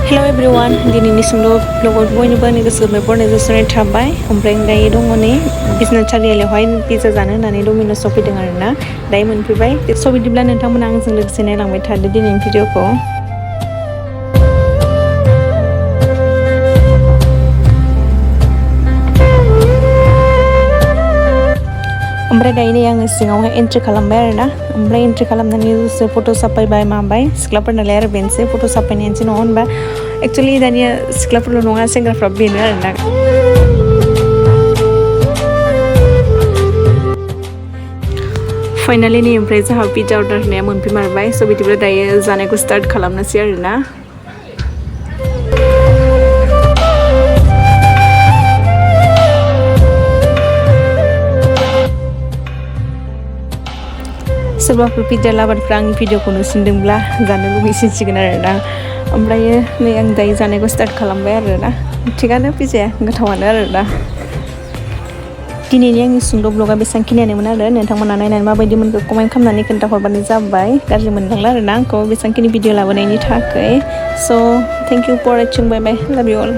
Hello everyone, दिनैनि सुंद' ब्लगाव बयनोबो आंनि गोसो गोरबोनिफ्राय बरायनाय जासिनाय थाबाय। ओमफ्राय दायो दङ नै बिस्वनाथ चारियालियावहाय पिज्जा जानो होननानै डमिनसआव फैदों आरोना। दायो मोनफैबाय। स' बिदिब्ला नोंथांमोना आंजों लोगोसे नायलांबाय थादो दिनैनि भिडिअखौ। ओमफ्राय दायो नै आङो सिङावहाय एन्ट्रि खालामबाय आरोना। ओमफ्राय एन्ट्रि खालामनानै दसे फट' साफायबाय माबाय सिख्लाफोर नालाय आरो बेनोसै फट' साफायनायानोसै नङा होनबा। एक्सुवेलि दानिया सिख्लाफोरल' नङा सेंग्राफ्रा बेनो आरोना। फाइनालि नै ओमफ्राय जोंहा पिज्जा अर्डार होनाया मोनफैमारबाय। स' बिदिब्ला दायो जानायखौ स्टार्ट खालामनोसै आरोना। सोरबाफोर पिज्जा लाभारफ्रा आंनि भिडिअखौ नुसिनदोंब्ला जानो लुगैसिनसिगोन आरोना। ओमफ्रायो नै आं दायो जानायखौ स्टार्ट खालामबाय आरोना। थिगानो पिज्जाया गोथावानो आरोना। दिनैनि आंनि सुंद' ब्लगा बेसांखिनियानोमोन आरो नोंथांमोना नायनानै माबायदि मोनखो कमेन्ट खालामनानै खोन्थाहरबानो जाबाय। गाज्रि मोननांला आरोना आंखौ बेसांखिनि भिडिअ लाबोनायनि थाखाय। स' thank you for वाचिं, bye bye, लाभ इउ अल।